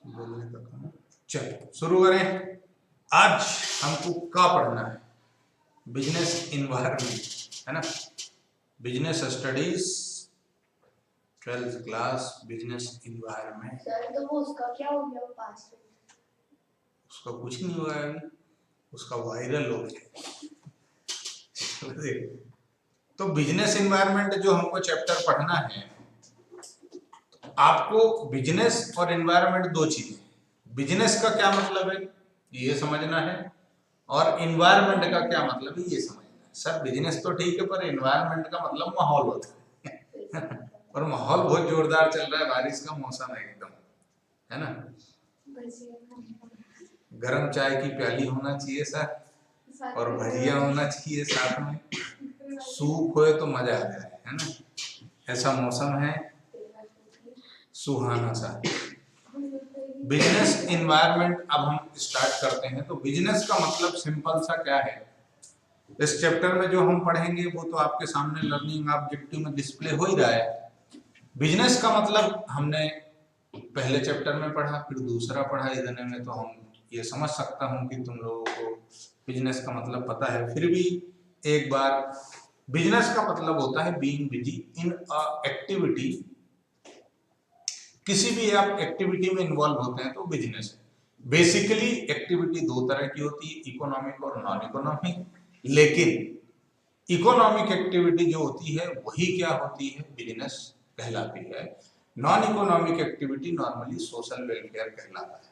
बोलने का काम। चलो शुरू करें। आज हमको क्या पढ़ना है? बिजनेस इन्वायरमेंट है ना, business studies 12th class business environment. Sir तो वो उसका क्या हो गया पास में? उसका कुछ नहीं हुआ है, उसका वायरल हो गया। तो बिजनेस इन्वायरमेंट जो हमको चैप्टर पढ़ना है, आपको बिजनेस और इन्वायरमेंट दो चीजें, बिजनेस का क्या मतलब है ये समझना है और इन्वायरमेंट का क्या मतलब है ये समझना है। सर बिजनेस तो ठीक है पर इन्वायरमेंट का मतलब माहौल होता है और माहौल बहुत जोरदार चल रहा है, बारिश का मौसम है एकदम, है ना। गरम चाय की प्याली होना चाहिए सर और भजिया होना चाहिए साथ में, सूप होए तो मजा आ जाए, है ना। ऐसा मौसम है सुहाना सा। बिजनेस इन्वायरमेंट अब हम स्टार्ट करते हैं। तो बिजनेस का मतलब सिंपल सा क्या है, इस चैप्टर में जो हम पढ़ेंगे वो तो आपके सामने लर्निंग ऑब्जेक्टिव में डिस्प्ले हो ही रहा है। बिजनेस का मतलब हमने पहले चैप्टर में पढ़ा, फिर दूसरा पढ़ा, इतने में तो हम ये समझ सकता हूँ कि तुम लोगों को बिजनेस का मतलब पता है। फिर भी एक बार, बिजनेस का मतलब होता है being busy in a activity. किसी भी आप एक्टिविटी में इन्वॉल्व होते हैं तो बिजनेस है। बेसिकली एक्टिविटी दो तरह की होती है, इकोनॉमिक और नॉन इकोनॉमिक। लेकिन इकोनॉमिक एक्टिविटी जो होती है वही क्या होती है, बिजनेस कहलाती है। Non economic activity normally social welfare कहलाता है,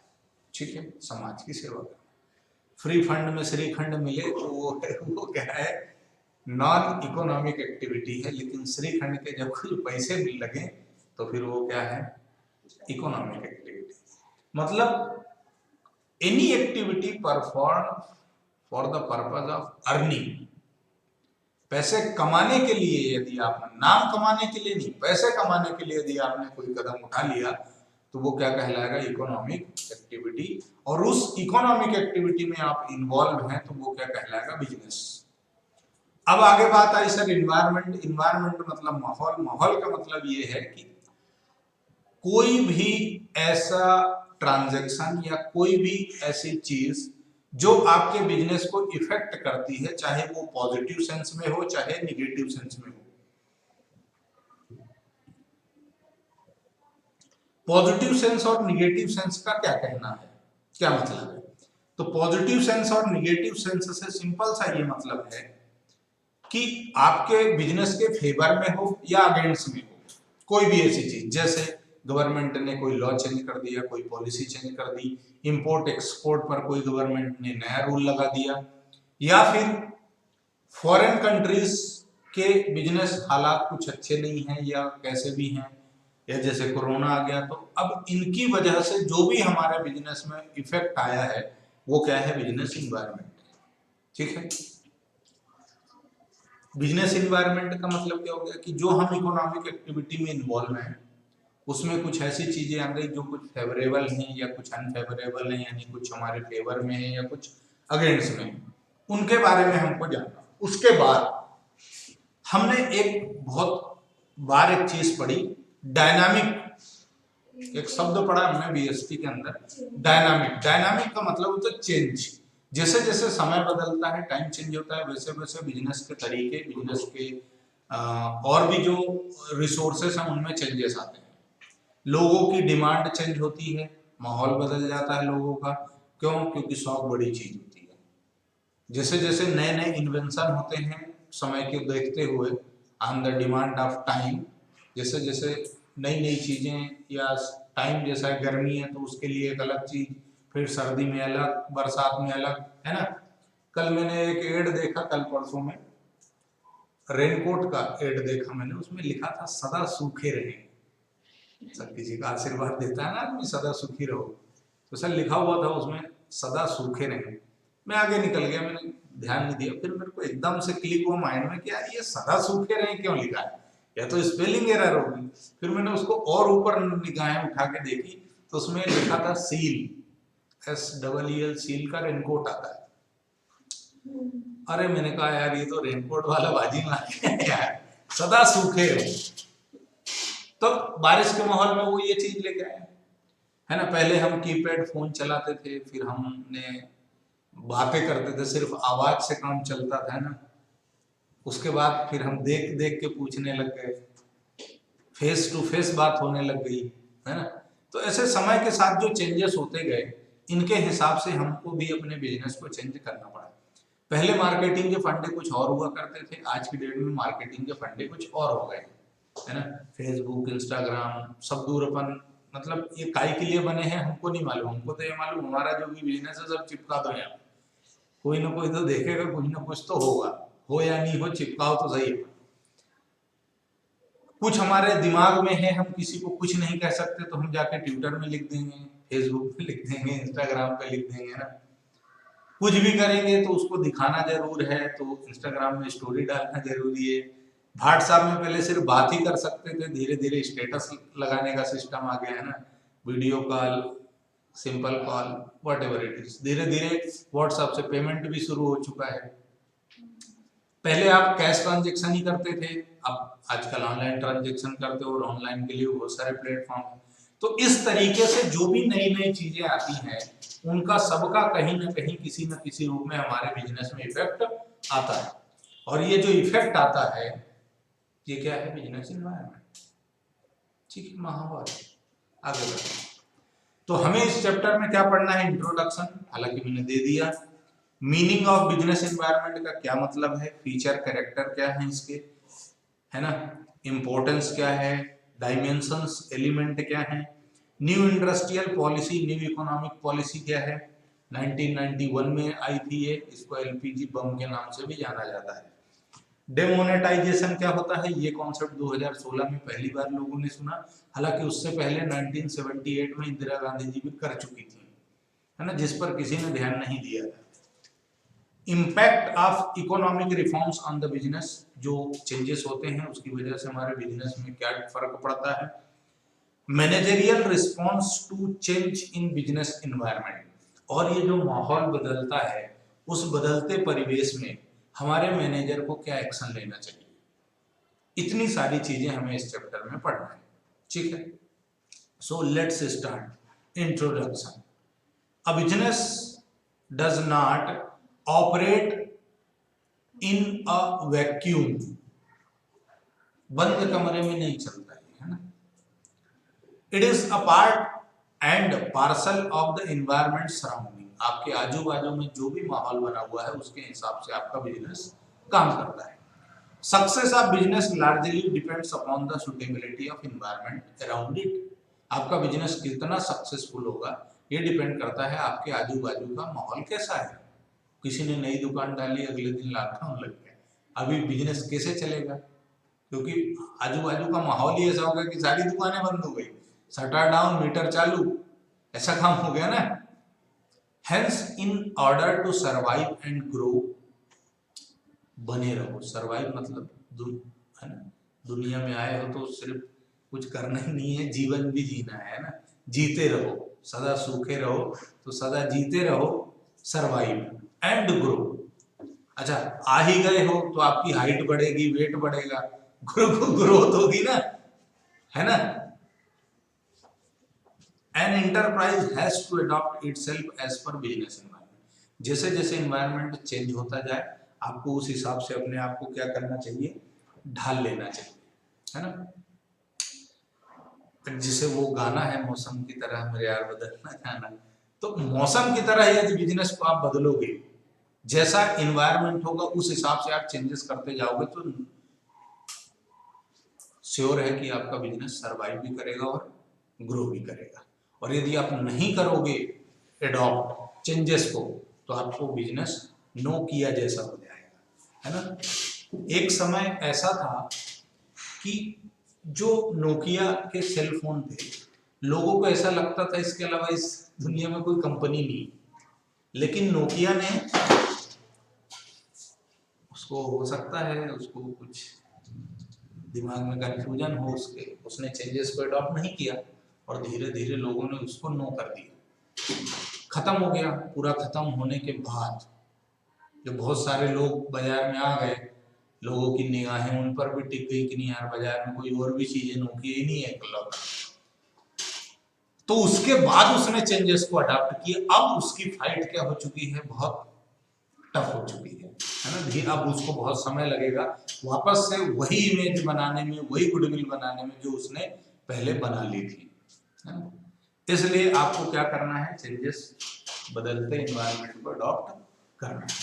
ठीक है, समाज की सेवा। फ्री फंड में श्रीखंड मिले तो वो क्या है, नॉन इकोनॉमिक एक्टिविटी है। लेकिन श्रीखंड के जब कुछ पैसे भी लगे तो फिर वो क्या है, इकोनॉमिक एक्टिविटी। मतलब any activity perform for the purpose of earning, पैसे कमाने के लिए, यदि आप नाम कमाने के लिए नहीं, पैसे कमाने के लिए यदि आपने कोई कदम उठा लिया तो वो क्या कहलाएगा, इकोनॉमिक एक्टिविटी। और उस इकोनॉमिक एक्टिविटी में आप इन्वॉल्व हैं तो वो क्या कहलाएगा, बिजनेस। अब आगे बात आई सर इन्वायरमेंट। इन्वायरमेंट मतलब माहौल। माहौल का मतलब ये है कि कोई भी ऐसा ट्रांजैक्शन या कोई भी ऐसी चीज जो आपके बिजनेस को इफेक्ट करती है, चाहे वो पॉजिटिव सेंस में हो चाहे निगेटिव सेंस में हो। पॉजिटिव सेंस और निगेटिव सेंस का क्या कहना है, क्या मतलब है? तो पॉजिटिव सेंस और निगेटिव सेंस से सिंपल सा ये मतलब है कि आपके बिजनेस के फेवर में हो या अगेंस्ट में हो कोई भी ऐसी चीज, जैसे गवर्नमेंट ने कोई लॉ चेंज कर दिया, कोई पॉलिसी चेंज कर दी, इंपोर्ट एक्सपोर्ट पर कोई गवर्नमेंट ने नया रूल लगा दिया, या फिर फॉरेन कंट्रीज के बिजनेस हालात कुछ अच्छे नहीं हैं या कैसे भी हैं, या जैसे कोरोना आ गया, तो अब इनकी वजह से जो भी हमारे बिजनेस में इफेक्ट आया है वो क्या है, बिजनेस इन्वायरमेंट, ठीक है। बिजनेस इन्वायरमेंट का मतलब क्या हो गया कि जो हम इकोनॉमिक एक्टिविटी में इन्वॉल्व हैं उसमें कुछ ऐसी चीजें आ गई जो कुछ फेवरेबल हैं या कुछ अनफेवरेबल हैं, यानी कुछ हमारे फेवर में है या कुछ अगेंस्ट में है, उनके बारे में हमको जानना। उसके बाद हमने एक बहुत बार एक चीज पढ़ी, डायनामिक, एक शब्द पढ़ा हमने बीएसटी के अंदर, डायनामिक। डायनामिक का मतलब होता है चेंज। जैसे जैसे समय बदलता है, टाइम चेंज होता है, वैसे वैसे बिजनेस के तरीके, बिजनेस के और भी जो रिसोर्सेस हैं उनमें चेंजेस आते हैं। लोगों की डिमांड चेंज होती है, माहौल बदल जाता है लोगों का। क्यों? क्योंकि शौक बड़ी चीज होती है। जैसे जैसे नए नए इन्वेंशन होते हैं समय के देखते हुए, on the demand of time, जैसे जैसे नई नई चीजें, या टाइम जैसा गर्मी है तो उसके लिए एक अलग चीज, फिर सर्दी में अलग, बरसात में अलग, है ना। कल मैंने एक एड देखा, कल परसों में रेनकोट का एड देखा मैंने, उसमें लिखा था सदा सूखे रहें। सब किसी का आशीर्वाद देता है ना आदमी, सदा सुखी रहो, तो सर लिखा हुआ था उसमें सदा सूखे रहें। मैं आगे निकल गया, मैंने ध्यान नहीं दिया, फिर मेरे को एकदम से क्लिक हुआ माइंड में कि यार ये सदा सूखे रहें क्यों लिखा है, या तो स्पेलिंग एरर होगी। फिर मैंने उसको और ऊपर निगाहें उठा के देखी तो उसमें लिखा था सील, SEEL, सील का रेनकोट आता है। अरे मैंने कहा यार ये तो रेनकोट वाला बाजी मार गया यार, सदा सूखे रहो। तो बारिश के माहौल में वो ये चीज लेके आए, है ना। पहले हम कीपैड फोन चलाते थे, फिर हमने बातें करते थे, सिर्फ आवाज से काम चलता था, है ना। उसके बाद फिर हम देख देख के पूछने लग गए, फेस टू फेस बात होने लग गई, है ना। तो ऐसे समय के साथ जो चेंजेस होते गए, इनके हिसाब से हमको भी अपने बिजनेस को चेंज करना पड़ा। पहले मार्केटिंग के फंडे कुछ और हुआ करते थे, आज की डेट में मार्केटिंग के फंडे कुछ और हो गए, है ना। फेसबुक, इंस्टाग्राम सब दूर अपन, मतलब ये काय के लिए बने हैं हमको नहीं मालूम। हमको तो ये मालूम हमारा जो भी बिजनेस है सब चिपका दो यहाँ, कोई ना कोई तो देखेगा, कुछ ना कुछ तो होगा, हो या नहीं हो, चिपकाओ तो सही है। कुछ हमारे दिमाग में है, हम किसी को कुछ नहीं कह सकते, तो हम जाके ट्विटर में लिख देंगे, फेसबुक पे लिख देंगे, इंस्टाग्राम पे लिख देंगे ना। कुछ भी करेंगे तो उसको दिखाना जरूर है, तो इंस्टाग्राम में स्टोरी डालना जरूरी है। व्हाट्सएप में पहले सिर्फ बात ही कर सकते थे, धीरे धीरे स्टेटस लगाने का सिस्टम आ गया, है ना। Video call, simple call, whatever it is. धीरे धीरे व्हाट्सएप से पेमेंट भी शुरू हो चुका है। पहले आप कैश ट्रांजेक्शन ही करते थे, अब आजकल ऑनलाइन ट्रांजेक्शन करते हो, और ऑनलाइन के लिए बहुत सारे प्लेटफॉर्म हैं। तो इस तरीके से जो भी नई नई चीजें आती हैं, उनका सबका कहीं ना कहीं किसी न किसी रूप में हमारे बिजनेस में इफेक्ट आता है। और ये जो इफेक्ट आता है, ये क्या है? Business environment. ठीक है, महाभारत। आगे बढ़ते हैं। तो हमें इस चैप्टर में क्या पढ़ना है? इंट्रोडक्शन, हालांकि मैंने दे दिया। मीनिंग ऑफ बिजनेस एनवायरनमेंट का क्या मतलब है, फीचर, कैरेक्टर क्या है इसके, है ना, इंपॉर्टेंस क्या है, डायमेंशंस, एलिमेंट क्या है, new industrial policy, new economic policy क्या है, 1991 में आई थी ये, इसको एलपीजी बम के नाम से भी जाना जाता है। डेमोनेटाइजेशन क्या होता है, ये कॉन्सेप्ट 2016 में पहली बार लोगों ने सुना, हालांकि उससे पहले 1978 में इंदिरा गांधी जी भी कर चुकी थी, है ना, जिस पर किसी ने ध्यान नहीं दिया था। Impact of economic reforms on the business, जो चेंजेस होते हैं उसकी वजह से हमारे बिजनेस में क्या फर्क पड़ता है। Managerial response to change in business environment, और ये जो माहौल बदलता है, उस बदलते परिवेश में हमारे मैनेजर को क्या एक्शन लेना चाहिए। इतनी सारी चीजें हमें इस चैप्टर में पढ़ना है, ठीक है। So let's start. Introduction. A business does not operate in a vacuum, बंद कमरे में नहीं चलता है ना। It is a part and parcel of the environment surrounding, आपके आजू बाजू में जो भी माहौल बना हुआ है उसके हिसाब से आपका बिजनेस काम करता है। Success of business largely depends upon the suitability of environment around it, आपका बिजनेस कितना सक्सेसफुल होगा ये डिपेंड करता है आपके आजू बाजू का माहौल कैसा है। किसी ने नई दुकान डाली, अगले दिन लॉकडाउन लग गया, अभी बिजनेस कैसे चलेगा? क्योंकि आजू बाजू का माहौल ही ऐसा होगा कि सारी दुकानें बंद हो गई, शटर डाउन, मीटर चालू, ऐसा काम हो गया ना। Hence in order to survive and grow, बने रहो, सर्वाइव मतलब है ना, दुनिया में आए हो तो सिर्फ कुछ करना ही नहीं है, जीवन भी जीना है ना, जीते रहो, सदा सूखे रहो, तो सदा जीते रहो, सर्वाइव एंड ग्रो। अच्छा, आ ही गए हो तो आपकी हाइट बढ़ेगी, वेट बढ़ेगा, ग्रोथ होगी ना, है ना। An enterprise has to adopt itself as per business environment, जैसे जैसे एनवायरनमेंट चेंज होता जाए आपको उस हिसाब से अपने आप को क्या करना चाहिए, ढाल लेना चाहिए, है ना। जैसे वो गाना है, मौसम की तरह मेरे यार बदलना जाना, तो मौसम की तरह यदि बिजनेस को आप बदलोगे, जैसा एनवायरनमेंट होगा उस हिसाब से आप चेंजेस करते जाओगे, तो श्योर है कि आपका बिजनेस सरवाइव भी करेगा और ग्रो भी करेगा। और यदि आप नहीं करोगे एडॉप्ट चेंजेस को, तो आपको बिजनेस नो किया जैसा हो जाएगा, है ना। एक समय ऐसा था कि जो नोकिया के सेल फोन थे, लोगों को ऐसा लगता था इसके अलावा इस दुनिया में कोई कंपनी नहीं, लेकिन नोकिया ने, उसको हो सकता है उसको कुछ दिमाग में कंफ्यूजन हो, उसने चेंजेस को अडॉप्ट नहीं किया और धीरे धीरे लोगों ने उसको नो कर दिया, खत्म हो गया। पूरा खत्म होने के बाद जो बहुत सारे लोग बाजार में आ गए, लोगों की निगाहें उन पर भी टिक गई कि नहीं यार, बाजार में कोई और भी चीजें नोकिया ही नहीं है इकलौता। तो उसके बाद उसने चेंजेस को अडॉप्ट किए। अब उसकी फाइट क्या हो चुकी है, बहुत टफ हो चुकी है ना। भी अब उसको बहुत समय लगेगा वापस से वही इमेज बनाने में, वही गुडविल बनाने में जो उसने पहले बना ली थी, है ना। इसलिए आपको क्या करना है, चेंजेस, बदलते एनवायरनमेंट को अडॉप्ट करना है।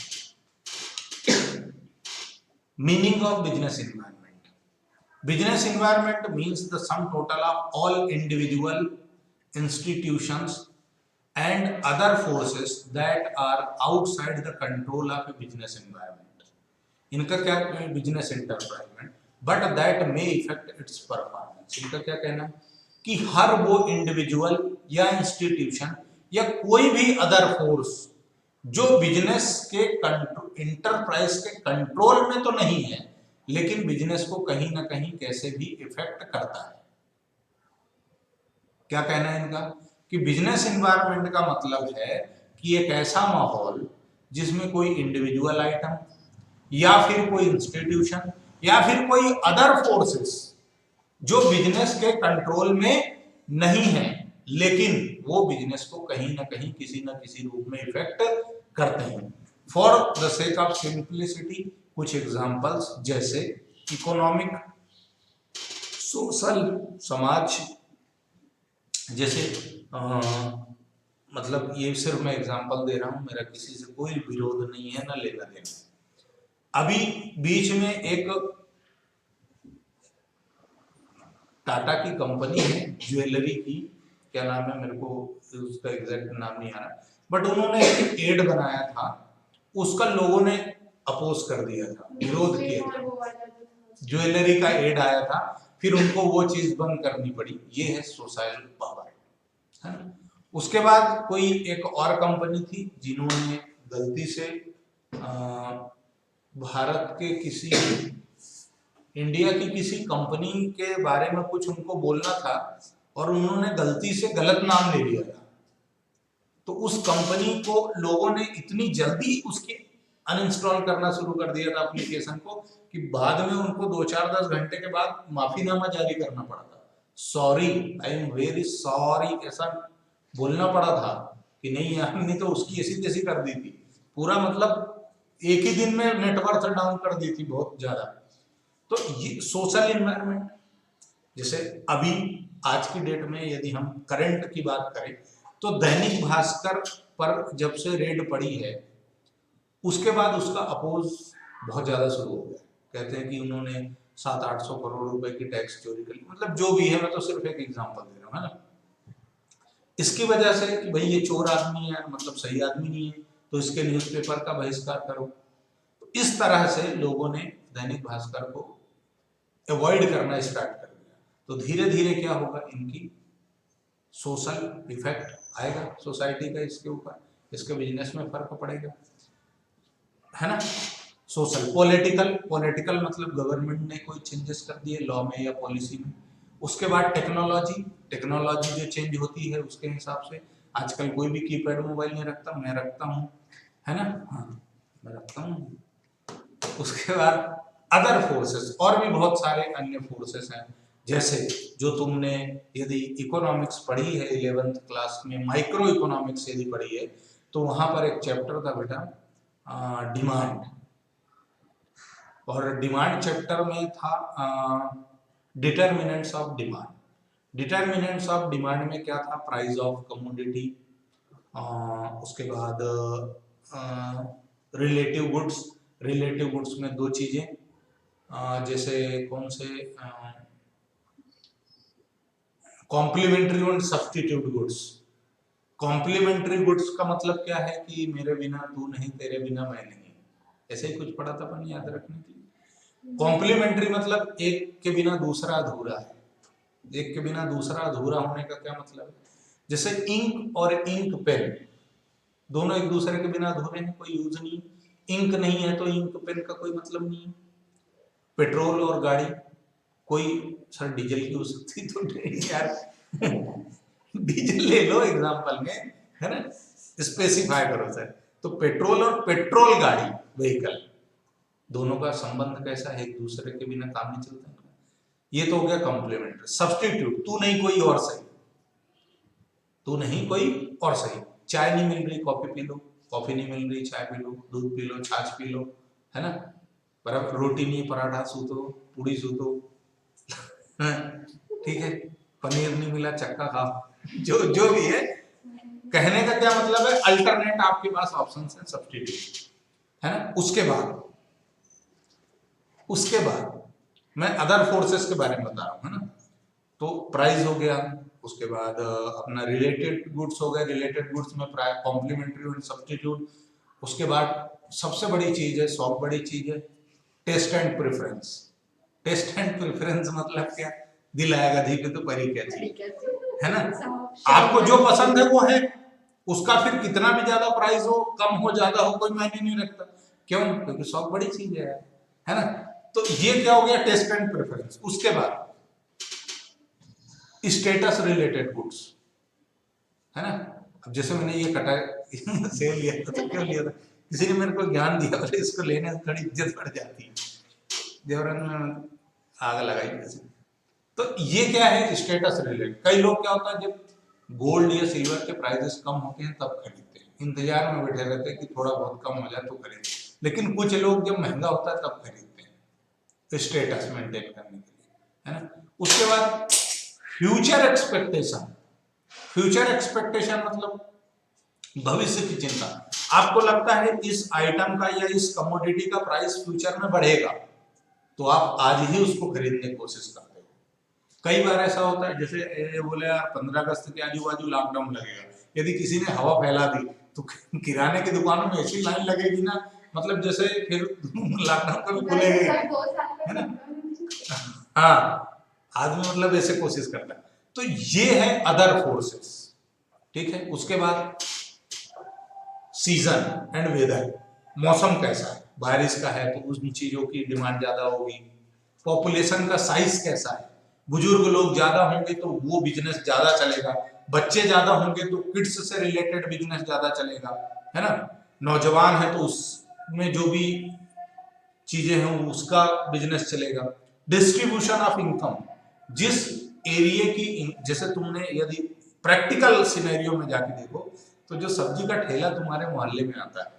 Meaning of business environment. Business environment means the sum total of all individual, institutions and other forces that are outside the control of a business environment. इनका क्या business enterprise, but that may effect it's performance. इनका क्या कहना है कि हर वो individual या institution या कोई भी अदर फोर्स जो बिजनेस के इंटरप्राइज के कंट्रोल में तो नहीं है, लेकिन बिजनेस को कहीं ना कहीं कैसे भी इफेक्ट करता है। क्या कहना है इनका कि बिजनेस एनवायरनमेंट का मतलब है कि एक ऐसा माहौल जिसमें कोई इंडिविजुअल आइटम या फिर कोई इंस्टीट्यूशन या फिर कोई अदर फोर्सेस जो बिजनेस के कंट्रोल में नहीं है, लेकिन वो बिजनेस को कहीं ना कहीं किसी ना किसी रूप में इफेक्ट करते हैं। For the sake of simplicity कुछ एग्जांपल्स, जैसे इकोनॉमिक, सोशल, समाज, जैसे मतलब ये सिर्फ मैं एग्जांपल दे रहा हूं, मेरा किसी से कोई विरोध नहीं है, ना लेना देना। अभी बीच में एक टाटा की कंपनी है ज्वेलरी की, क्या नाम है मेरे को उसका एग्जैक्ट नाम नहीं आ रहा, बट उन्होंने एक एड बनाया था, उसका लोगों ने अपोज कर दिया था, विरोध किया था। ज्वेलरी का एड आया था, फिर उनको वो चीज बंद करनी पड़ी। ये है सोशल पावर, है ना। उसके बाद कोई एक और कंपनी थी जिन्होंने गलती से भारत के किसी, इंडिया की किसी कंपनी के बारे में कुछ उनको बोलना था और उन्होंने गलती से गलत नाम ले लिया था। तो उस कंपनी को लोगों ने इतनी जल्दी उसके अनइंस्टॉल करना शुरू कर दिया था एप्लीकेशन को, कि बाद में उनको 2-4-10 घंटे के बाद माफीनामा जारी करना पड़ा था। Sorry, I am very sorry, ऐसा बोलना पड़ा था कि नहीं यार, नहीं तो उसकी ऐसी तैसी कर दी थी पूरा, मतलब एक ही दिन में नेटवर्क डाउन कर दी थी बहुत ज्यादा। तो ये सोशल एनवायरनमेंट, जैसे अभी आज की डेट में यदि हम करंट की बात करें तो दैनिक भास्कर पर जब से रेड पड़ी है उसके बाद उसका अपोज बहुत ज्यादा शुरू हो गया। कहते हैं कि उन्होंने 700-800 करोड़ रुपए की टैक्स चोरी कर ली, मतलब जो भी है, मैं तो सिर्फ एक एग्जांपल दे रहा हूँ, है ना। इसकी वजह से कि भाई ये चोर आदमी है, मतलब सही आदमी नहीं है, तो इसके न्यूज़पेपर का बहिष्कार करो। तो इस तरह से लोगों ने दैनिक भास्कर को अवॉइड करना स्टार्ट कर दिया। तो धीरे धीरे क्या होगा, इनकी सोशल इफेक्ट आएगा सोसाइटी का इसके ऊपर, इसके बिजनेस में फर्क पड़ेगा, है ना। सोशल, पॉलिटिकल, पॉलिटिकल मतलब गवर्नमेंट ने कोई चेंजेस कर दिए लॉ में या पॉलिसी में। उसके बाद टेक्नोलॉजी, टेक्नोलॉजी जो चेंज होती है उसके हिसाब से आजकल कोई भी कीपैड मोबाइल नहीं रखता, मैं रखता हूँ, है ना, हाँ मैं रखता हूँ। उसके बाद अदर फोर्सेस, और भी बहुत सारे अन्य फोर्सेस हैं, जैसे जो तुमने यदि इकोनॉमिक्स पढ़ी है 11th क्लास में, माइक्रो इकोनॉमिक्स यदि पढ़ी है, तो वहां पर एक चैप्टर था बेटा डिमांड, और डिमांड चैप्टर में था determinants of demand. Determinants of demand में क्या था, प्राइस ऑफ कमोडिटी, उसके बाद रिलेटिव गुड्स। रिलेटिव गुड्स में दो चीजें, जैसे कौन से, कॉम्प्लीमेंट्री और सब्स्टिट्यूट गुड्स। कॉम्प्लीमेंट्री गुड्स का मतलब क्या है कि मेरे बिना तू नहीं, तेरे बिना मैं नहीं, ऐसे ही कुछ पढ़ा था अपन, याद रखने के लिए। कॉम्प्लीमेंट्री मतलब एक के बिना दूसरा अधूरा है। एक के बिना दूसरा अधूरा होने का क्या मतलब है, जैसे इंक और इंक पेन, दोनों एक दूसरे के बिना अधूरे हैं, कोई यूज नहीं। इंक नहीं है तो इंक पेन का कोई मतलब नहीं है। पेट्रोल और गाड़ी, कोई सर डीजल की हो सकती तो नहीं यार डीजल ले लो एग्जांपल में, है ना, स्पेसिफाई करो सर। तो पेट्रोल और पेट्रोल गाड़ी, व्हीकल, दोनों का संबंध कैसा है, एक दूसरे के बिना काम नहीं चलता। ये तो हो गया कॉम्प्लीमेंट्री। सब्स्टिट्यूट, तू नहीं कोई और सही, तो नहीं कोई और सही। चाय नहीं मिल रही कॉफी पी लो, कॉफी नहीं मिल रही चाय पी लो, दूध पी लो, छाछ पी लो, है ना। पर अब रोटी नहीं पराठा सूतो, पूड़ी सूतो, हाँ, ठीक है, पनीर नहीं मिला चक्का खाओ, जो जो भी है। कहने का क्या मतलब है, अल्टरनेट आपके पास ऑप्शन है, सब्स्टिट्यूट, है ना। उसके बाद मैं अदर फोर्सेस के बारे में बता रहा हूँ, है ना। तो प्राइस हो गया, उसके बाद अपना रिलेटेड गुड्स हो गए, रिलेटेड गुड्स में कॉम्प्लीमेंट्री और सब्स्टिट्यूट। उसके बाद सबसे बड़ी चीज है, बहुत बड़ी चीज है, taste and preference. Taste and preference मतलब क्या, दिल आएगा धी पे तो परी क्या चीज, है ना। आपको जो पसंद है वो है, उसका फिर कितना भी ज्यादा प्राइस हो, कम हो ज्यादा हो, कोई मायने नहीं रखता। क्यों, क्योंकि शौक बड़ी चीज है ना। तो ये क्या हो गया, टेस्ट एंड प्रेफरेंस। उसके बाद स्टेटस रिलेटेड गुड्स, है ना। अब जैसे मैंने ये कटा सेल लिया था, तो क्यों लिया था, किसी ने मेरे को ज्ञान दिया, बोले इसको लेने से थोड़ी इज्जत बढ़ जाती है, देवरन में आग लगाई जैसे। तो ये क्या है, स्टेटस रिलेटेड। कई लोग क्या होता है, जब गोल्ड या सिल्वर के प्राइसेस कम होते हैं तब खरीदते हैं, इंतजार में बैठे रहते हैं कि थोड़ा बहुत कम हो जाए तो खरीदें। लेकिन कुछ लोग जब महंगा होता है तब खरीदते हैं, स्टेटस मेंटेन करने के लिए, है ना। उसके बाद फ्यूचर एक्सपेक्टेशन। फ्यूचर एक्सपेक्टेशन मतलब भविष्य की चिंता। आपको लगता है इस आइटम का या इस कमोडिटी का प्राइस फ्यूचर में बढ़ेगा, तो आप आज ही उसको खरीदने की कोशिश करते हो। कई बार ऐसा होता है, जैसे ये बोले यार 15 अगस्त के आजू बाजू लॉकडाउन लगेगा, यदि किसी ने हवा फैला दी तो किराने की दुकानों में ऐसी लाइन लगेगी ना, मतलब जैसे फिर लॉकडाउन कभी खुलेगा, है ना। हाँ, आदमी मतलब ऐसे कोशिश करता है। तो ये है अदर फोर्सेस, ठीक है। उसके बाद सीजन एंड वेदर, मौसम कैसा है, बारिश का है तो उन चीजों की डिमांड ज्यादा होगी। पॉपुलेशन का साइज कैसा है, बुजुर्ग लोग ज्यादा होंगे तो वो बिजनेस ज्यादा चलेगा, बच्चे ज्यादा होंगे तो किड्स से रिलेटेड बिजनेस ज्यादा चलेगा, है ना। नौजवान है तो उसमें जो भी चीजें हैं उसका बिजनेस चलेगा। डिस्ट्रीब्यूशन ऑफ इनकम, जिस एरिया की, जैसे तुमने यदि प्रैक्टिकल सिनेरियो में जाके देखो, तो जो सब्जी का ठेला तुम्हारे मोहल्ले में आता है,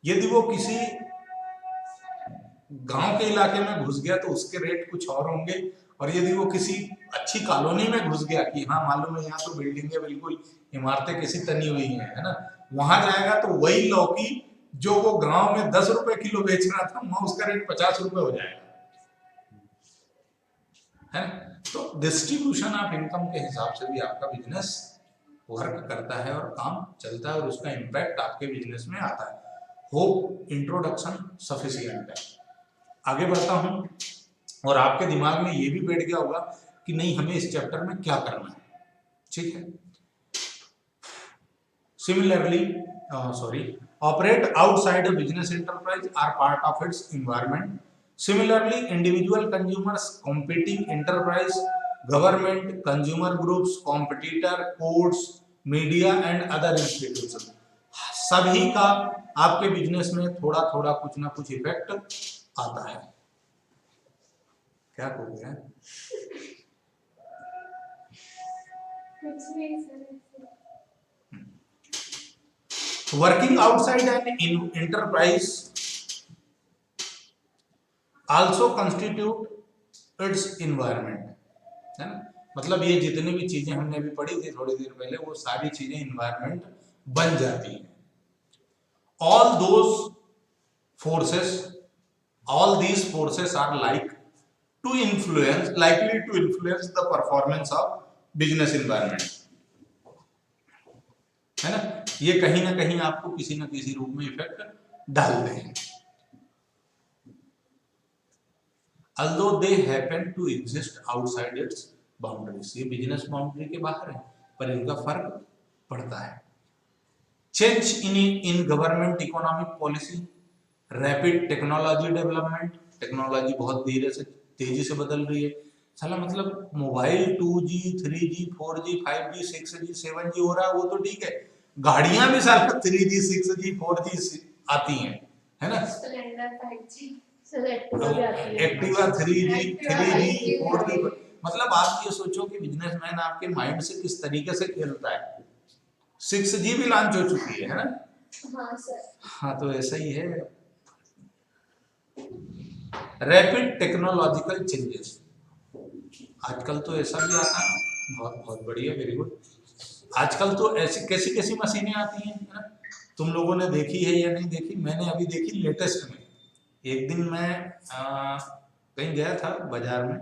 यदि वो किसी गांव के इलाके में घुस गया तो उसके रेट कुछ और होंगे, और यदि वो किसी अच्छी कॉलोनी में घुस गया कि हाँ मालूम है यहाँ तो बिल्डिंगें बिल्कुल इमारतें कैसी तनी हुई हैं, है ना, वहां जाएगा तो वही लौकी जो वो गांव में 10 रुपए किलो बेच रहा था, वहां उसका रेट 50 रुपए हो जाएगा, है ना। तो डिस्ट्रीब्यूशन ऑफ इनकम के हिसाब से भी आपका बिजनेस वर्क करता है और काम चलता है, और उसका इम्पैक्ट आपके बिजनेस में आता है। होप इंट्रोडक्शन सफिशिएंट है। आगे बढ़ता हूं, और आपके दिमाग में ये भी बैठ गया होगा कि नहीं हमें इस चैप्टर में क्या करना है, ठीक है। Similarly operate outside a business enterprise are part of its environment. Similarly, individual consumers, competing enterprise, government, consumer groups, competitor, courts, media and other institutions, सभी का आपके बिजनेस में थोड़ा थोड़ा कुछ ना कुछ इफेक्ट आता है। क्या हो गया, working outside an enterprise also constitute its environment, है ना। मतलब ये जितनी भी चीजें हमने अभी पढ़ी थी थोड़ी देर पहले, वो सारी चीजें इन्वायरमेंट बन जाती हैं। all these forces are likely to influence the performance of business environment, है ना। ये कहीं ना कहीं आपको किसी ना किसी रूप में इफेक्ट डालते हैं। although they happen to exist outside its boundaries, ये बिजनेस बाउंड्री के बाहर है पर इनका फर्क पड़ता है। Change in government economic policy, rapid technology development, technology बहुत धीरे से तेजी से बदल रही है। साला मतलब mobile 2G 3G 4G 5G 6G 7G हो रहा है, वो तो ठीक है, गाड़ियां भी साला 3G 6G 4G आती हैं, है ना। एक्टिवा 3G 4G, मतलब आप ये सोचो कि बिजनेसमैन आपके माइंड से किस तरीके से खेलता है। 6G भी लॉन्च हो चुकी है ना। हाँ सर। हाँ तो ऐसा ही है। रैपिड टेक्नोलॉजिकल चेंजेस, आजकल तो ऐसा भी आता है, बहुत बहुत बढ़िया, वेरी गुड। आजकल तो ऐसी कैसी कैसी मशीनें आती हैं है ना, तुम लोगों ने देखी है या नहीं देखी, मैंने अभी देखी लेटेस्ट में। एक दिन मैं कहीं गया था बाजार में,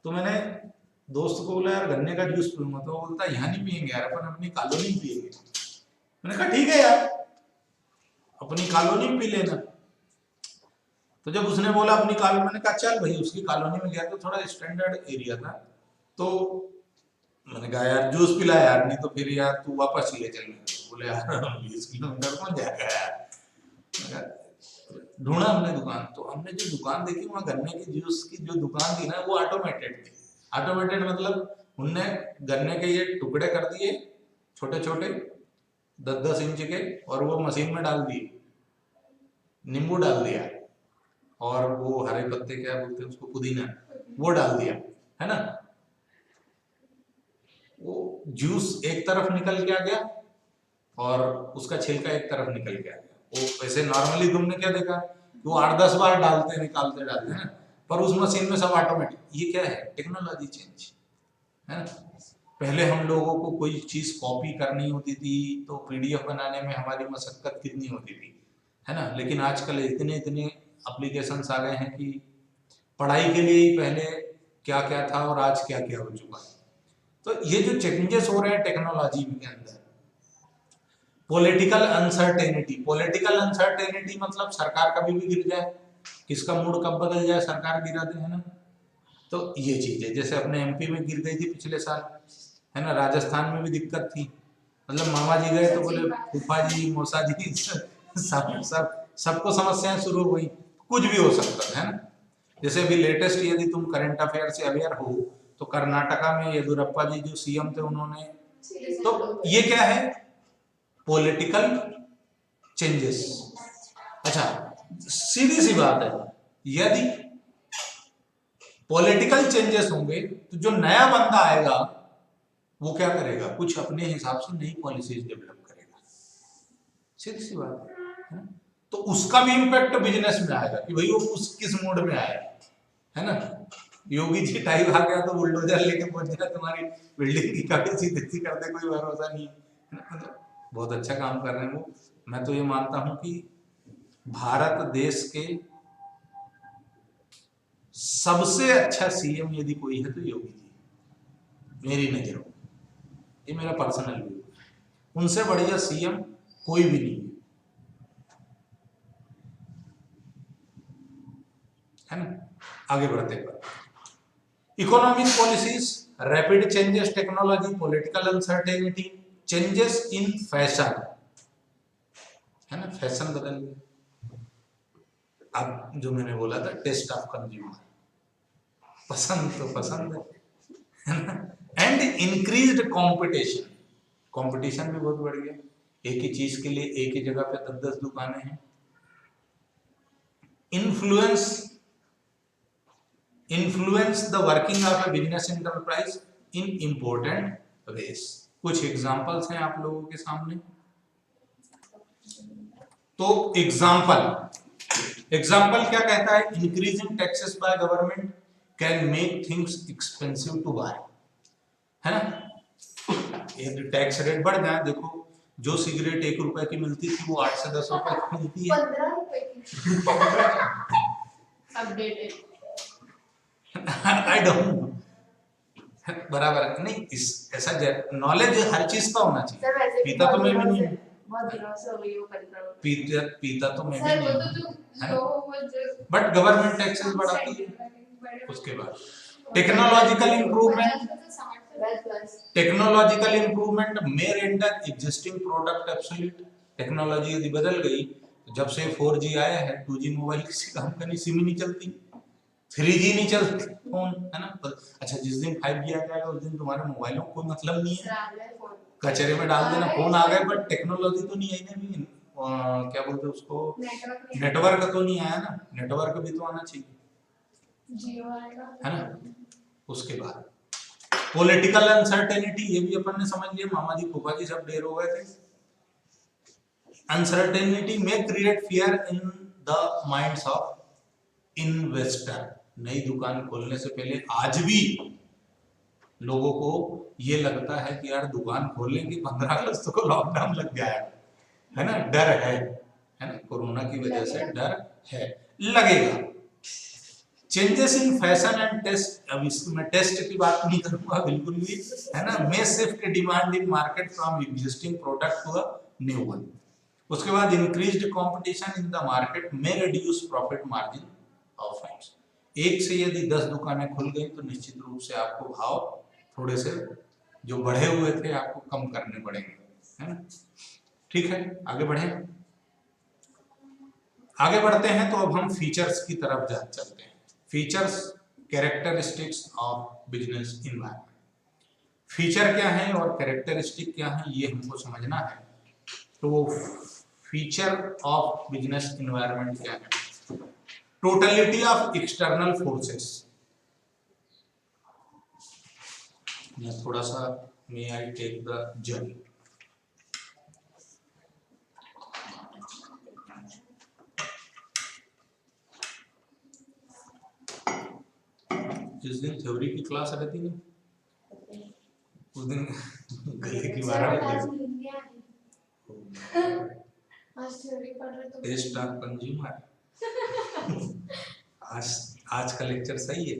तो मैंने दोस्त को बोला यार गन्ने का जूस पीऊंगा, तो वो बोलता यहाँ नहीं पियेंगे यार, अपन अपनी कॉलोनी में पियेंगे। मैंने कहा ठीक है यार, अपनी कॉलोनी में पी लेना। तो जब उसने बोला अपनी कॉलोनी, मैंने कहा चल भाई, उसकी कॉलोनी में गया तो थोड़ा स्टैंडर्ड एरिया था, तो मैंने कहा यार जूस पिला यार, नहीं तो फिर यार तू वापस ले चल। बोले यार 20 किलोमीटर कौन जाएगा यार। ढूंढा हमने दुकान, तो हमने जो दुकान देखी वहाँ गन्ने की जूस की जो दुकान थी ना, वो ऑटोमेटेड थी। ऑटोमेटेड मतलब उनने गन्ने के ये टुकड़े कर दिए छोटे छोटे 10-10 इंच के, और वो मशीन में डाल दिए, नींबू डाल दिया, और वो हरे पत्ते क्या बोलते हैं उसको, पुदीना, वो डाल दिया, है ना। वो जूस एक तरफ निकल के आ गया और उसका छिलका एक तरफ निकल के आ गया। वो वैसे नॉर्मली तुमने क्या देखा, वो 8-10 बार डालते निकालते डालते हैं, पर उस मशीन में सब ऑटोमेटिक। ये क्या है, टेक्नोलॉजी चेंज है ना। पहले हम लोगों को कोई चीज कॉपी करनी होती थी तो पीडीएफ बनाने में हमारी मशक्कत कितनी होती थी, है ना। लेकिन आजकल इतने इतने एप्लीकेशंस आ गए हैं कि पढ़ाई के लिए ही पहले क्या क्या था और आज क्या क्या हो चुका है। तो ये जो चेंजेस हो रहे हैं टेक्नोलॉजी के अंदर, पॉलिटिकल अनसर्टेनिटी, पॉलिटिकल अनसर्टेनिटी मतलब सरकार कभी भी गिर जाए, किसका मूड कब बदल जाए, सरकार गिरा दे, है ना। तो ये चीज है, जैसे अपने एमपी में गिर गई थी पिछले साल, है ना। राजस्थान में भी दिक्कत थी, मतलब मामा जी गए तो बोले फूफा जी मौसा जी सबको समस्याएं शुरू हुई। कुछ भी हो सकता है ना। जैसे अभी लेटेस्ट यदि तुम करंट अफेयर से अवेयर हो तो कर्नाटका में येदुरप्पा जी जो सीएम थे उन्होंने, तो ये क्या है, पॉलिटिकल चेंजेस। अच्छा सीधी सी बात है, यदि पॉलिटिकल चेंजेस होंगे तो जो नया बंदा आएगा वो क्या करेगा, कुछ अपने हिसाब से नई पॉलिसीज डेवलप करेगा, सीधी सी बात है ना? तो उसका भी इम्पैक्ट बिजनेस में आएगा कि भाई वो उस किस मोड में आया, है ना। योगी जी टाइप आ गया तो बुलडोजर लेके पहुंच गया, तुम्हारी बिल्डिंग की काफी सीधी कर दे, कोई भरोसा नहीं है ना। मतलब बहुत अच्छा काम कर रहे हैं वो। मैं तो ये मानता हूं कि भारत देश के सबसे अच्छा सीएम यदि कोई है तो योगी जी, मेरी नजरों, ये मेरा पर्सनल व्यू, उनसे बढ़िया सीएम कोई भी नहीं है ना। आगे बढ़ते हैं, economic policies, rapid changes, technology, political uncertainty, changes in fashion, है ना, फैशन बदल गया। अब जो मैंने बोला था टेस्ट ऑफ कंज्यूमर, पसंद तो पसंद है ना। एंड इंक्रीज्ड कंपटीशन, कंपटीशन भी बहुत बढ़ गया, एक ही चीज के लिए एक ही जगह पे 10-10 दुकानें हैं। Influence the working of a business enterprise in important ways. कुछ एग्जांपल्स हैं आप लोगों के सामने। तो एग्जाम्पल क्या कहता है, increasing taxes by government can make things expensive to buy, है ना। यदि टैक्स रेट बढ़ जाए, देखो जो सिगरेट 1 रुपए की मिलती थी वो 8 से 10 रुपए की मिलती है, 15 रुपए की अपडेटेड। आई डोंट नो, बराबर नहीं, इस ऐसा नॉलेज हर चीज का होना सर वैसे चाहिए। भी पीता तो मैं भी नहीं हूँ, बहुत दिनों से हो गई वो 15 रुपए। पीता तो मैं भी सर नहीं वो तो हूँ, जो है लोगों को जो बट गवर्नमेंट टैक्सेस बढ़ाती है। उसके बाद technological improvement, technological improvement may render existing product obsolete। Technology यदि बदल गई, जब से 4G आया है, 2G मोबाइल किसी काम का नहीं, सिम ही नहीं चलती, 3G नहीं चलती फोन, है ना। अच्छा जिस दिन 5G आ जाएगा उस दिन तुम्हारे मोबाइलों को कोई मतलब नहीं है, कचरे में डाल देना, फोन आ गए, बट टेक्नोलॉजी तो नहीं आई ना अभी, क्या बोलते हैं उसको, नेटवर्क तो नहीं आया ना, नेटवर्क भी तो आना चाहिए, जियो आएगा, है ना। उसके बाद पॉलिटिकल अनसर्टेनिटी, ये भी अपन ने समझ लिया, मामा जी फूफा जी सब ढेर हो गए थे। अनसर्टेनिटी में create fear in the minds of investor. नई दुकान खोलने से पहले आज भी लोगों को ये लगता है कि यार दुकान खोलेंगे 15 अगस्त को लॉकडाउन लग जाएगा, है ना, डर है ना, कोरोना की वजह से डर है, लगेगा। Changes in fashion and taste, अब इसमें टेस्ट की बात नहीं करूंगा बिल्कुल भी, है ना, may shift demand in market from existing product to a new one. उसके बाद increased competition in the market में reduce profit margin of firms. एक से यदि 10 दुकानें खुल गई तो निश्चित रूप से आपको भाव थोड़े से जो बढ़े हुए थे आपको कम करने पड़ेंगे, है ना। ठीक है, आगे बढ़े। आगे बढ़ते हैं तो अब हम फीचर्स की तरफ चलते हैं। Features, characteristics of business environment. Feature क्या है और कैरेक्टरिस्टिक क्या है ये हमको समझना है। तो फीचर ऑफ बिजनेस इन्वायरमेंट क्या है? Totality of external forces. थोड़ा सा मे आई टेक द जर्नी। जिस दिन थ्योरी की क्लास रहती ना उस दिन गले की 12 बजे टेस्ट ऑफ कंज्यूमर। आज का लेक्चर सही है।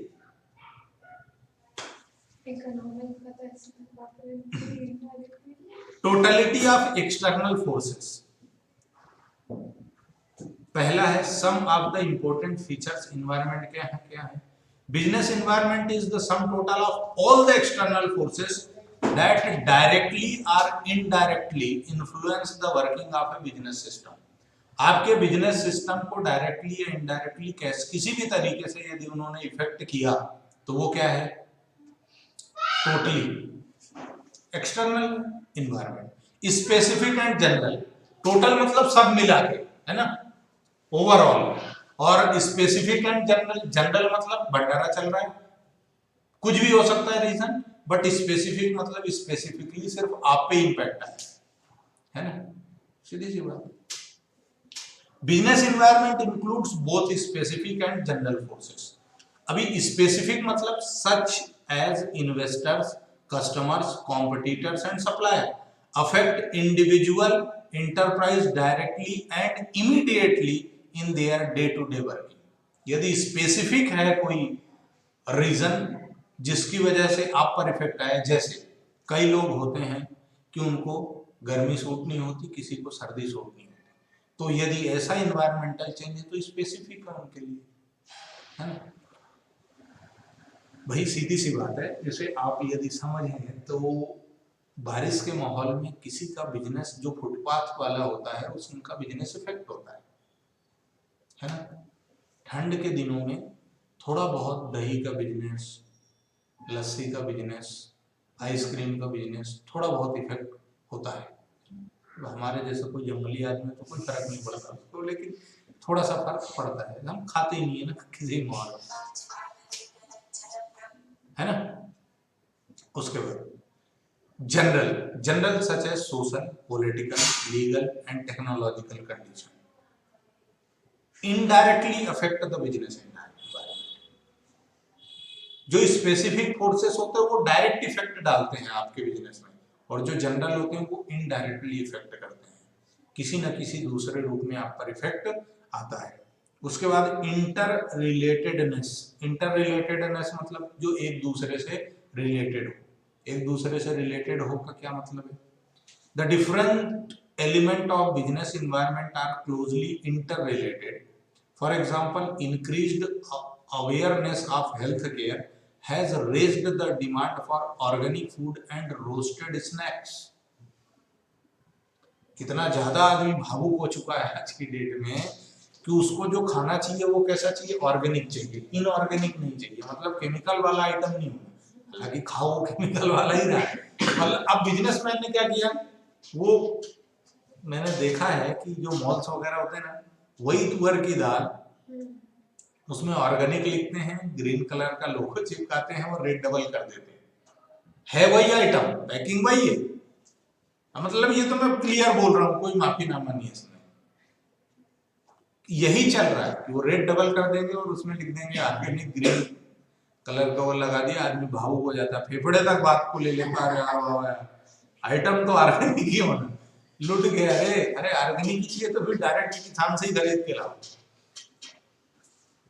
Totality of external forces. पहला है some of the important features. Environment क्या है? Business environment is the sum total of all the external forces that directly or indirectly influence the working of a business system। आपके business system को directly या indirectly किसी भी तरीके से यदि उन्होंने इफेक्ट किया तो वो क्या है? Totally external environment. Specific and general. Total मतलब सब मिला के, है ना, ओवरऑल। और स्पेसिफिक एंड जनरल, जनरल मतलब भंडारा चल रहा है, कुछ भी हो सकता है रीजन, बट स्पेसिफिक मतलब स्पेसिफिकली सिर्फ आप पे इंपैक्ट है ना, सीधी सी बात। Business environment includes both specific and general forces. अभी स्पेसिफिक मतलब such as investors, customers, competitors and supplier affect individual enterprise directly and immediately in their day to day working. यदि स्पेसिफिक है कोई रीजन जिसकी वजह से आप पर इफेक्ट आया, जैसे कई लोग होते हैं कि उनको गर्मी सूट नहीं होती, किसी को सर्दी सूट नहीं होती, तो यदि ऐसा इन्वायरमेंटल चेंज है तो स्पेसिफिक है उनके लिए, है ना। भाई सीधी सी बात है, जैसे आप यदि समझें तो बारिश के माहौल में किसी का बिजनेस जो फुटपाथ वाला होता है उसका बिजनेस इफेक्ट होता है ना। ठंड के दिनों में थोड़ा बहुत दही का बिजनेस, लस्सी का बिजनेस, आइसक्रीम का बिजनेस थोड़ा बहुत इफेक्ट होता है। तो हमारे जैसे कोई जंगली आदमी तो कोई फर्क नहीं पड़ता तो, लेकिन थोड़ा सा फर्क पड़ता है, हम खाते ही नहीं है ना किसी माहौल, है ना। उसके बाद general, general such as social, political, legal and technological condition indirectly affect the business environment. जो स्पेसिफिक फोर्सेस होते हैं वो डायरेक्ट इफेक्ट डालते हैं आपके बिजनेस में, और जो जनरल होते हैं वो इनडायरेक्टली इफेक्ट करते हैं, किसी न किसी दूसरे रूप में आप पर इफेक्ट आता है। उसके बाद इंटर रिलेटेडनेस। इंटर रिलेटेडनेस मतलब जो एक दूसरे से रिलेटेड हो। एक दूसरे से रिलेटेड हो का क्या मतलब है? The different element of business environment are closely interrelated. For example, increased awareness of health care has raised the demand for organic food and roasted snacks। कितना ज्यादा आदमी भावुक हो चुका है आज की डेट में कि उसको जो खाना चाहिए वो कैसा चाहिए? ऑर्गेनिक चाहिए, इनऑर्गेनिक नहीं चाहिए, मतलब केमिकल वाला आइटम नहीं होना, हालांकि खाओ केमिकल वाला ही रहा है। मतलब अब बिजनेसमैन ने क्या किया, वो मैंने देखा है कि जो मॉल्स वगैरह होते हैं ना, वही तुअर की दाल उसमें ऑर्गेनिक लिखते हैं, ग्रीन कलर का लोगो चिपकाते हैं और रेट डबल कर देते हैं। है वही आइटम, पैकिंग वही है। मतलब ये तो मैं क्लियर बोल रहा हूँ, कोई माफीनामा नहीं है इसमें। यही चल रहा है कि वो रेट डबल कर देंगे और उसमें लिख देंगे ऑर्गेनिक, ग्रीन कलर का वो लगा दिया, आदमी भावुक हो जाता है, फेफड़े तक बात को ले लेता है। आइटम तो ऑर्गेनिक ही होना, लुट गया। अरे ऑर्गेनिक ही चाहिए तो फिर डायरेक्ट किसान से ही खरीद के लाओ,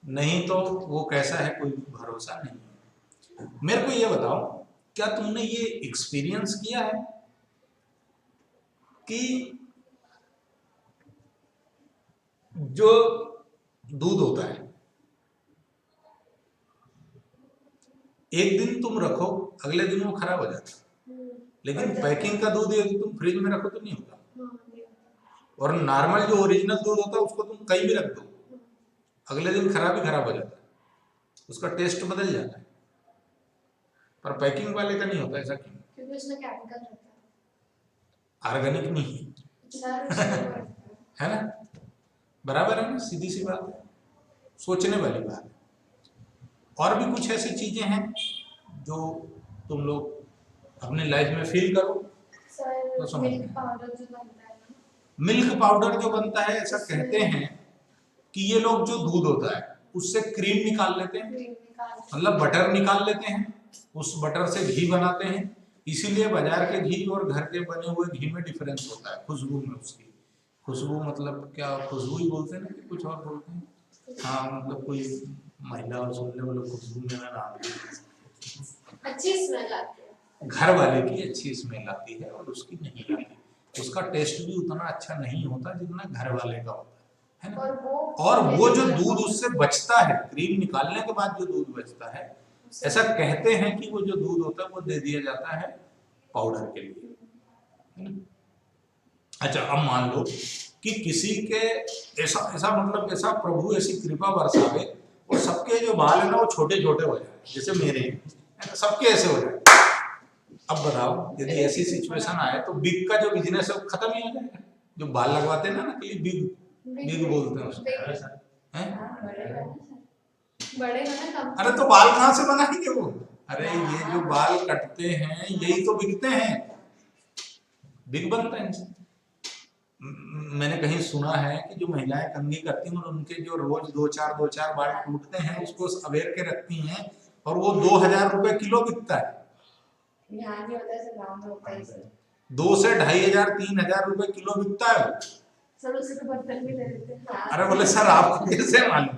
नहीं तो वो कैसा है कोई भरोसा नहीं। मेरे को ये बताओ, क्या तुमने ये एक्सपीरियंस किया है कि जो दूध होता है एक दिन तुम रखो, अगले दिन वो खराब हो जाता है, लेकिन पैकिंग का दूध यदि तुम फ्रिज में रखो तो नहीं होता। और नॉर्मल जो ओरिजिनल दूध होता है उसको तुम कहीं भी रख दो, अगले दिन खराब ही खराब हो जाता है, उसका टेस्ट बदल जाता है। पर पैकिंग वाले का नहीं होता। ऐसा क्यों? क्योंकि उसमें केमिकल रहता है, ऑर्गेनिक नहीं है ना, बराबर है ना, सीधी सी बात है, सोचने वाली बात है। और भी कुछ ऐसी चीजें हैं जो तुम लोग अपने लाइफ में फील करो तो समझ में। मिल्क पाउडर जो बनता है ना, मिल्क पाउडर जो बनता है, ऐसा कहते हैं कि ये लोग जो दूध होता है उससे क्रीम निकाल लेते हैं, क्रीम निकाल मतलब बटर निकाल लेते हैं, उस बटर से घी बनाते हैं। इसीलिए बाजार के घी और घर के बने हुए घी में डिफरेंस होता है, खुशबू में। उसकी खुशबू मतलब क्या, खुशबू ही बोलते हैं ना कि कुछ और बोलते हैं? हाँ, मतलब कोई महिला और सुनने वाले खुशबू में ना आती है, अच्छी स्मेल आती है, घर वाले की अच्छी स्मेल आती है और उसकी नहीं आती। उसका टेस्ट भी उतना अच्छा नहीं होता जितना घर वाले का होता है ना। और वो जो दूध उससे बचता है, क्रीम निकालने के बाद जो दूध बचता है, ऐसा कहते हैं कि वो जो दूध होता है वो दे दिया जाता है पाउडर के लिए, है ना। अच्छा, अब मान लो कि किसी के ऐसा ऐसा मतलब ऐसा प्रभु ऐसी कृपा बरसावे और सबके जो बाल है ना वो छोटे छोटे हो जाए, जैसे मेरे हैं, सबके ऐसे हो जाए। अब बताओ, यदि ऐसी सिचुएशन आए तो बिग का जो बिजनेस है वो खत्म ही हो जाएगा। जो बाल लगवाते हैं ना नकली, बिग बोलते हैं उसको, हैं? बड़े ना, अरे तो बाल कहाँ से बनाएंगे वो? अरे ये जो बाल कटते हैं यही तो बिकते हैं, बिग बनते हैं इनसे। मैंने कहीं सुना है कि जो महिलाएं कंघी करती हैं और उनके जो रोज दो चार बाल टूटते हैं उसको सवेर के रखती हैं और वो 2000 रुपए किलो बिकता है। यहाँ नहीं होता है, गाँव में होता है सर। 2 से 2500 3000 रुपए किलो बिकता है वो। सर उसे तो बर्तन भी दे देते हैं। अरे बोले सर आपको कैसे मालूम?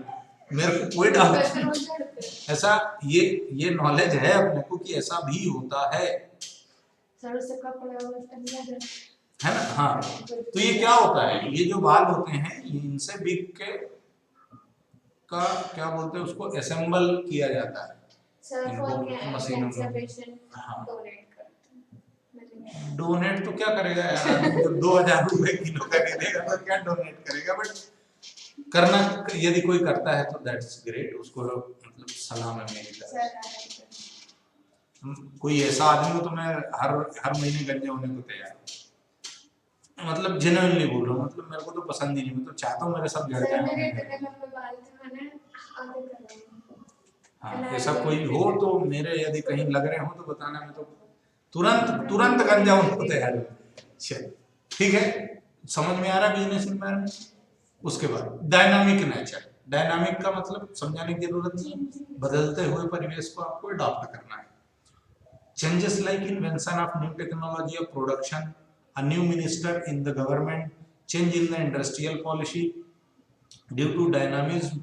मेरे को कोई डाउट नहीं, ऐसा ये नॉलेज है अपने को कि ऐसा भी होता है, सर उससे कपड़ा बर्तन भी दे, है ना। हाँ, तो ये क्या होता है, ये जो बाल होते हैं ये इनसे बिक के का क्या बोलते हैं उसको, असेंबल किया जाता है इनको मशीनों में। हाँ, डोनेट तो क्या करेगा यार, जब 2000 रुपए किलो का दे देगा तो क्या डोनेट करेगा। बट करना, यदि कोई करता है तो दैट्स ग्रेट, उसको मतलब सलाम है मेरी तरफ से। कोई ऐसा आदमी हो तो मैं हर महीने गंजे होने को तैयार हूँ, मतलब जेन्युइनली बोल रहा हूँ, मतलब मेरे को तो पसंद ही नहीं, मैं तो चाहता हूँ मेरे सब झड़ जाए। हाँ, ऐसा कोई हो तो मेरे यदि कहीं लग रहे हो तो बताना, मैं तो तुरंत गंजा होने को तैयार हूँ। चल ठीक है, समझ में आ रहा बिजनेस एनवायरनमेंट। उसके बाद डायनामिक नेचर, डायनामिक का मतलब समझाने की जरूरत नहीं, बदलते हुए परिवेश को आपको अडॉप्ट करना है। Changes like invention of new technology of production, a new minister in the government, change in the industrial policy, due to dynamism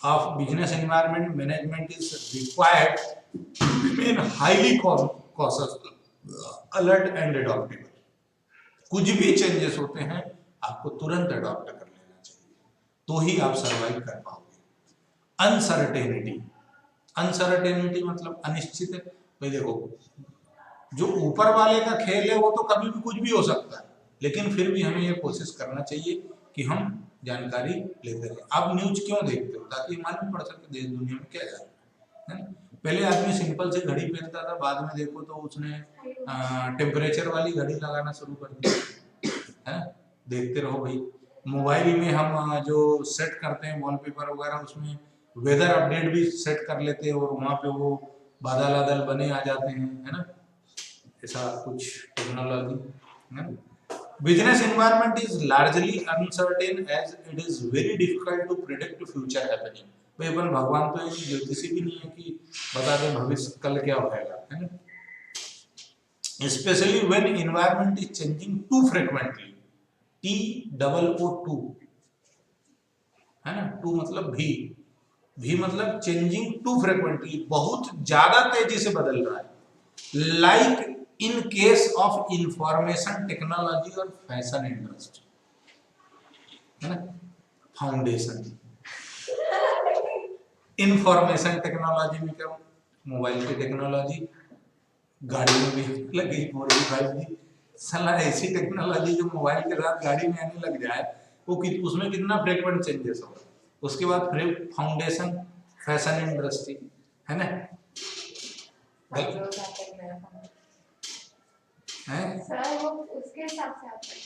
of business environment, management is required to remain highly cautious, alert and adaptable. कुछ भी changes होते हैं आपको तुरंत adopt कर लेना चाहिए, तो ही आप सरवाइव कर पाओगे। अनसर्टेनिटी मतलब अनिश्चित है भाई। देखो, जो ऊपर वाले का खेल है वो तो कभी भी कुछ भी हो सकता है, लेकिन फिर भी हमें ये कोशिश करना चाहिए कि हम जानकारी लेते रहे। आप न्यूज क्यों देखते हो? ताकि मालूम पड़ सके देश दुनिया में क्या जा रहा है ना। पहले आदमी सिंपल से घड़ी पहनता था, बाद में देखो तो उसने टेम्परेचर वाली घड़ी लगाना शुरू कर दी, है। देखते रहो भाई, मोबाइल में हम जो सेट करते हैं वॉलपेपर वगैरह, उसमें वेदर अपडेट भी सेट कर लेते हैं और वहां पे वो बादल बादल बने आ जाते हैं, है ना, ऐसा कुछ टेक्नोलॉजी है ना। Business environment is largely uncertain as it is very difficult to predict future happening. भाई अपन भगवान तो एक ज्योतिषी भी नहीं है कि बता दें भविष्य कल क्या होगा, है ना। Especially when environment is changing too frequently. TOO, है ना, टू मतलब भी मतलब चेंजिंग टू फ्रिक्वेंटली, बहुत ज्यादा तेजी से बदल रहा है। Like in case of information technology और फैशन इंडस्ट्री, है ना, फाउंडेशन। इंफॉर्मेशन टेक्नोलॉजी में क्या, मोबाइल की टेक्नोलॉजी, गाड़ी में भी लगी 4G 5G, साला ऐसी टेक्नोलॉजी जो मोबाइल के साथ गाड़ी में आने लग जाए, वो उसमें कितना फ्रिक्वेंट चेंजेस होगा। उसके बाद फिर फाउंडेशन, फैशन इंडस्ट्री, है ना, सर वो उसके हिसाब से आता है।